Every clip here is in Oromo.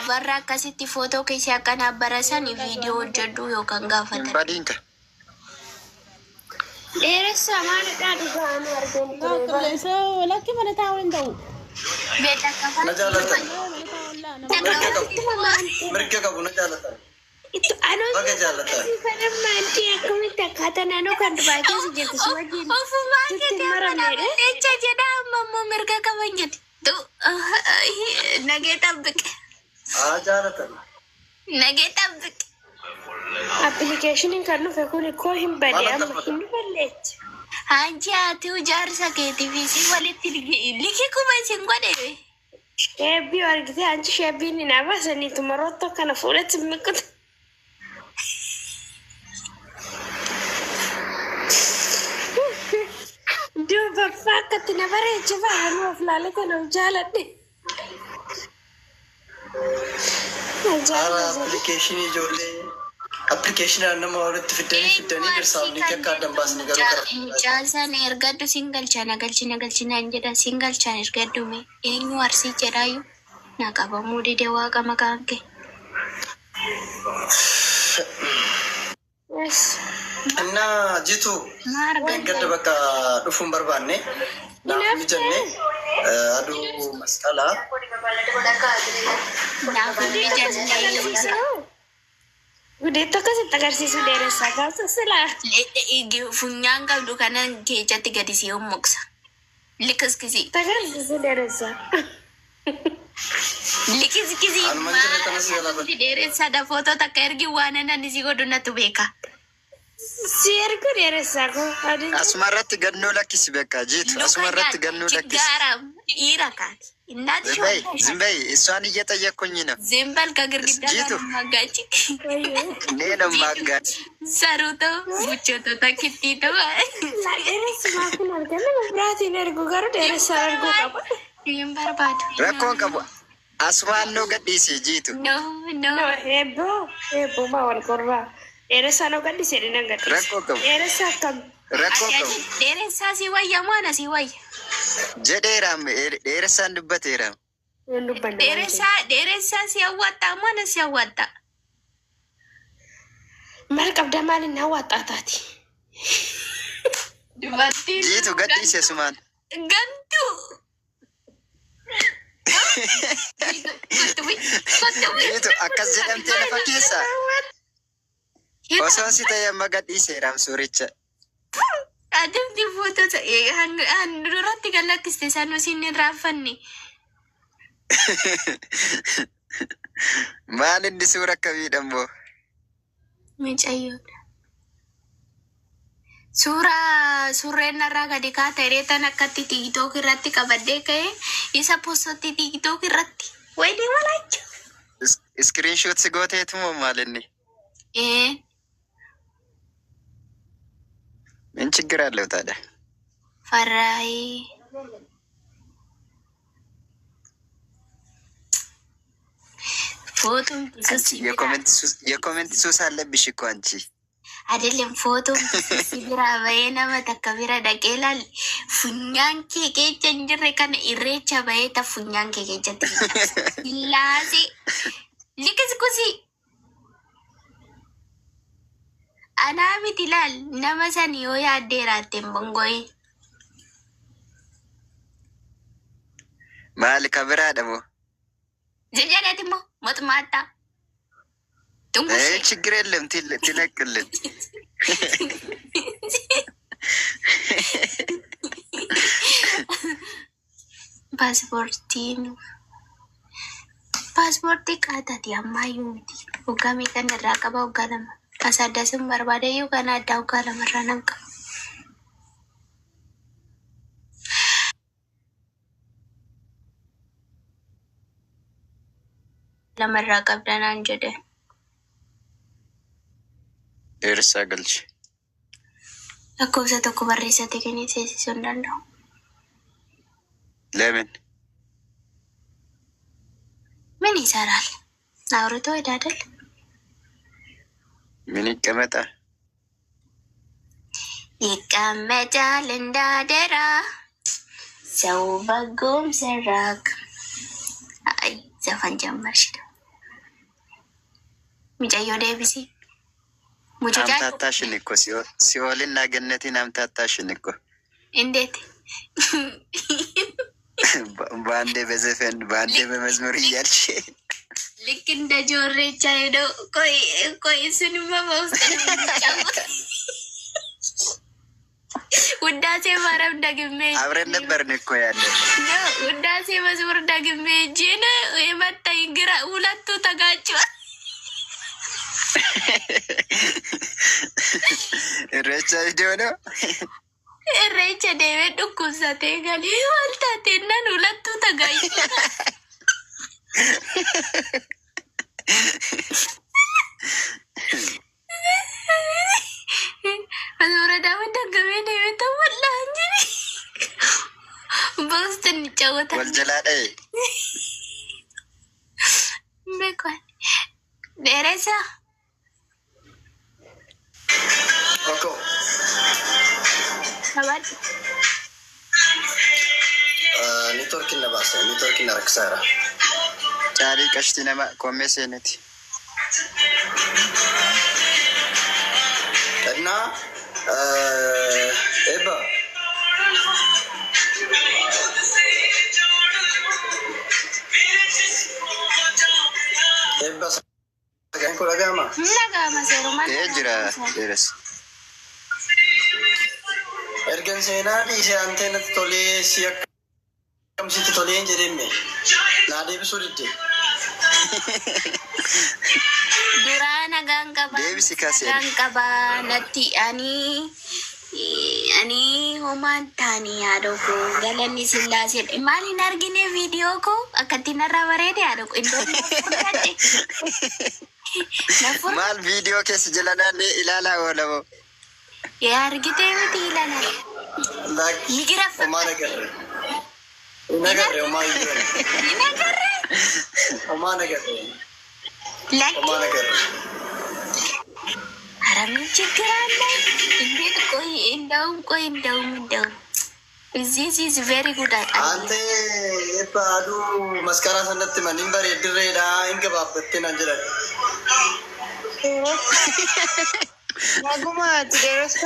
warra akkasitti footoo keessi akkana barasan viidiyoo hojjedhu yookaan gaafatan. Badinka. Dheeressa maalidhaa dhugaan argamtu? Lakki mana taa'uu hin ta'u. Beeta kafan. Na jaalatan. Mirga qabu na jaalatan. Itu anu Baga jaalatan. pada mandi aku minta kata nano kan baca sejak sesuatu. Ofumaan jedhee mana jecha jedha ammoo mirga qaban jedhe. Nagee xabbiqe. Jaalatan. Nagee xabbiqe. Application kan nuuf kun koo hin badee amma hin balleecha. Hanji ati jaarsa keetii fi si walitti liki kuma isin godhe. Sheebbii argite anchi sheebbiin hin abaasanii tumarootoo kana fuudhatti miquta. Duuba fakkatti na bareecha fayyadu of laala kana jaaladhe. Application ijoollee. Application nama walitti fidanii dirsaafni akka addan baasni garuu qaba. Mucaan ergaddu singalchaa nagalchinaan jedha singalchaan ergaddu mee eenyu arsii jedhaayu na qabamuu dide waaqa maqaan kee. እና ጂቱ ገድ በቃ ዱፉን በርባኔ ናፍ ጀኔ አዱ መስቀላ Naaf jenne Gudeetto akkasitti agarsiisu dheeressaa gaafsa silaa. funyaan qabdu kanan keessatti gadi si hommoksa. Likiskisi. Agarsiisu dheeressaa. Likiskisi. Dheeressaa footoo takka ergi waan ani si godhu natu beeka. Si ergu dheeressaa koo. Asumarratti gannoo lakkisi beekaa jiitu asumarratti gannoo lakkisi. Gaaram dhiira kaati. Innaati ዝምበይ እሷን እየጠየቅኩኝ ነው። Zembal ከግርግዳ ጋር ማጋጭ እኔ ነው ማጋጭ ሰሩቶ ሙቾቶ ተክቲቶ Dheeressaa kun argama biraatiin ergu garuu dheeressaa erguu qaba. ይንበርባቱ ረኮን ቀቡ አስማን ነው ገዲሲ ጂቱ no no Eebboo maa wal qorraa. Dheeressaa noo gaddisee dhinan gadhiise. Rakkoo qabu. Dheeressaa akkam. ረኮን ቀቡ dheeressaa si wayya maana si wayya ጀዴራም ኤረሳን ድበቴራም Yoon dubbanne. dheeressaa si hawwatta maana si hawwatta Maal qabda maaliin hawwaattaa taati? dubartiin ጂቱ ገዲሲ ሱማን gantu ጂቱ አከስ ጀደምቴ ለፈ ኬሳ ኦሶን ሲተየመ ገዲሴራም ሱሪቻ adamti footota duratti gallakkiste sanu sinni raaffanne maal inni suura akkamiidhammoo mucayyoodha. Suurreen narraa gadi kaata hiriitan akkatti tiiktook irratti qabadhee ka'e isa postotti tiiktook irratti wayii malaacha. iskiriinshoot si gooteetumoo maal inni ምን ችግር አለው ታዲያ? ፈራይ ፎቶም የኮሜንት ሱስ አለብሽ እኮ አንቺ። አይደለም ፎቶም ሲብራ በየነመ ተከቢራ ደቄላል ፉኛን ኬኬቸ እንጅሬ ከነ ኢሬቻ በየተ ፉኛን ኬኬቸ ላሴ ሊክስኩሲ Anaamit ilaal nama sani yoo yaaddeeraatten bongoye. Maali kabiraadha moo? Jajjareeti immoo mootummaadhaa. ችግር የለም ትለቅልን። Paaspoortii qaatati ammayyuu miti. Hoggaa meeqan irraa qaba hoggaa lama. Asaddasin barbaadayyuu kana addaa hoggaa lamarraa nan qaba. Lamarraa qabdanaan jedhe. Dheeressaa galchi. Lakkoofsa tokko barreessate kennee seensisuu hin danda'u. Lemin. Min ይሰራል? አውርቶ አይደል? ምን ይቀመጣል? ይቀመጣል እንዳደራ ሰው በጎም ሰራክ። አይ ዘፈን ጀመርሽ ደግሞ ሚጫዮ ዴቪሲ ሙጆጃ አምታታሽን እኮ ሲኦልና ገነትን አምታታሽን እኮ እንዴት በአንዴ በዘፈን በአንዴ በመዝሙር እያልሽ ልክ እንደ ጆሬቻ ሄደው ቆይ እሱንማ በውስጥ ነው የሚጫወት ውዳሴ ማርያም ደግሜ አብረን ነበርን እኮ ያለ ውዳሴ መዝሙር ደግሜ እጄን የመታኝ ግራ ሁለቱ ተጋጭቷል። ኢሬቻ ቪዲዮ ነው ኢሬቻ ደቤ ዱኩሳቴ ጋሊ ዋልታቴናን ሁለቱ ተጋጭቷል። አዞረዳ ወደገሜ ደቤ ተወላ እንጂ በውስጥ እንጫወታለን። ወልጀላዴ በቃል ደረሳ ኦኮ አባል ኔትወርክ ነባሰ ኔትወርክ ነረክሳራ ጫሊ ቀሽቲ ነማ ኮሜሴነት እና ኤባ ኤባ ሰገን ኮላጋማ ነጋማ ሰሩማ ጅራ ደረስ ኤርገን ሴና ዲሴ አንቴነት ቶሌ ሲያከም ሲት ቶሌ እንጀደሜ ናዴ ብሱ ድዴ durana gangaba Deebisi kaasee gangaba natti ani homantani yaadoko galanni sillaase maalin argine video ko akkatti narra bareede yaadoko iddoo maal video keessa jalanaan ilaalaa oolamo yaa argite miti ilaalaa migira omana garre inagarre omana garre like omana garre Aramin ችግር አለ እንዴት እንደውም this is very good አንተ የባዱ መስከራ ሰነት ማንበር ድሬዳ እንገባበትን አንጀራ ናጉማ ትደረስካ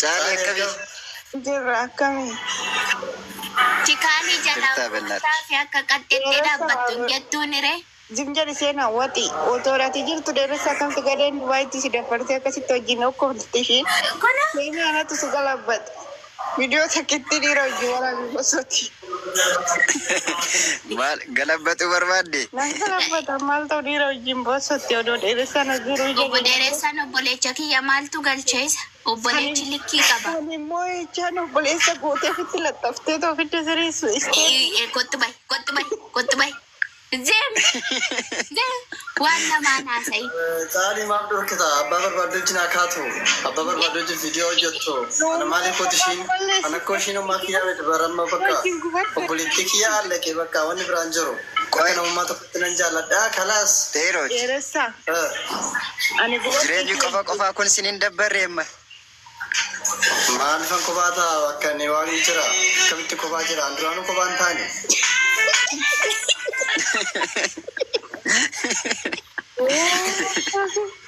ጫሊ ከቢ ጅራ አካሚ ቺካኒ ጀላ ታፊ አከቀጥቴ ዳባቱ ጀቱን ሬ ዝንጀር ሴና ወጢ ኦቶራቲ ጅርቱ ደረሳ ከምት ገደን ዋይቲ ሲደፈርቴ ከሲቶ ጂኖ ኮምትሽ ሴኒ አናቱ ስገለበጥ ቪዲዮ ተከቲ ዲሮ ጅወራ ቢቆሶቲ ማል ገለበጡ በርባዴ ናንገለበጥ ማልተው ዲሮ ጂም ቦሶቲ ወዶ ደረሳ ነግሩ ኦቦ ደረሳ ነው ቦሌቻ ኪያ ማልቱ ገልቼስ ኦቦሌች ልኪ ቀባ ሞይ ቻኖ ቦሌሳ ጎቴ ፍት ለጠፍቴ ቶ ፍት ስሪስ ቆጥባይ زين وانا ما ناسي ጻሊ ማብዶ ከታ አባበር ባዶጅና ካቱ አባበር ባዶጅ ቪዲዮ ጀቶ አነ ማሊ ኮትሽን አነ ኮሽኖ ማኪያ ወደ በረማ በቃ ፖለቲኪያ አለቀ በቃ ወን ብራንጀሮ ቆይነው ማቶ ተነንጃላ ዳ ከላስ ቴሮች ደረሳ አኔ ጅሬጁ ቆፋ ኩን ሲኒን ደበረም ማልፈን ኮባታ ወከኔ ዋሊ ጅራ ከብት ኮባ ጅራ አንድራኑ ኮባንታኒ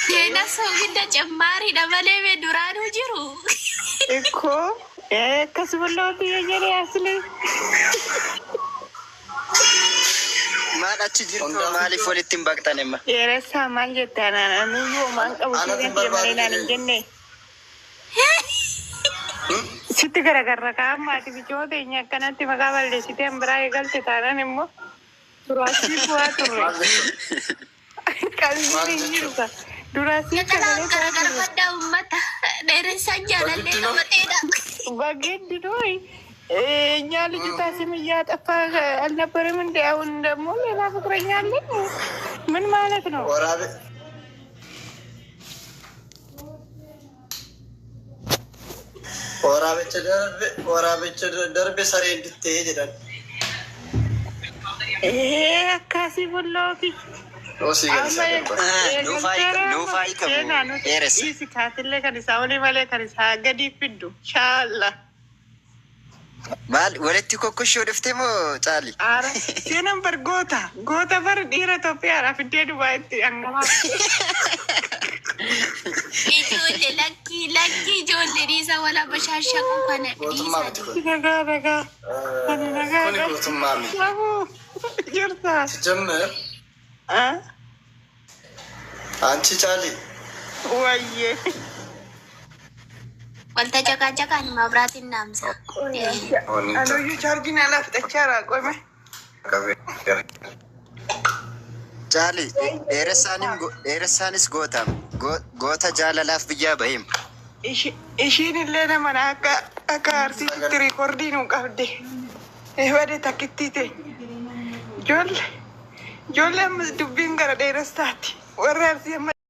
Dena soginda cemmari dabalewe duranu jiru. Eko, kasbuloti yere asli. ማዳች ጅርቶ ማሊ ፎሊቲን ባቅታኔማ የረሳ ማንጀታና ነው ማንቀቡ ሲገመና እንጀኔ ስትገረገረካ ማቲ ቢቾቴ ኛከናቲ መጋባል ደሲቴን ብራ ይገልጥ ታራንሞ ዱራሲ ፉአቱሩ ካልዚ ይሩካ ዱራሲ ገረገር ወዳው መታ ደረሳ ጃላለ ተመቴዳ ባገድ ዶይ እኛ ልጅቷ ስም እያጠፋ አልነበረም እንዴ? አሁን ደግሞ ሌላ ፍቅረኛ አለኝ። ምን ማለት ነው? ወራበች ደርቤ ሰሬ እንድትሄድ ይላል። አካሲ ብሎኪ ኑፋይ ከኤረስ ሲካትለ ከኒሳ ወሊ ማለ ከኒሳ ገዲ ፊዱ ሻላ Maal walitti kokkoshuu dhuftee moo caali? Ara seenan bar goota bar dhiira Itoophiyaadhaa fiddee Dubaayitti hangamaa. Ijoollee lakkii ijoollee dhiisa wala bashaashaquu kana Gootummaa miti kun. Nagaa. Ani nagaa. Kuni gootummaa miti. Sabuu jirta. Siጀምር አንቺ ጫሊ Wayye. waltajaqaajaqaan mabraatiin naamsa. Anuyyuu chaarjiin alaa fixachaara qome. Caali dheeressaanis goota jaalalaaf biyyaa bahim. Ishiin illee nama akka artiitti riikoordii nu qabde. Wade takkittiite. Ijoollee ammas dubbiin gara dheeressaati. Warra arsii amma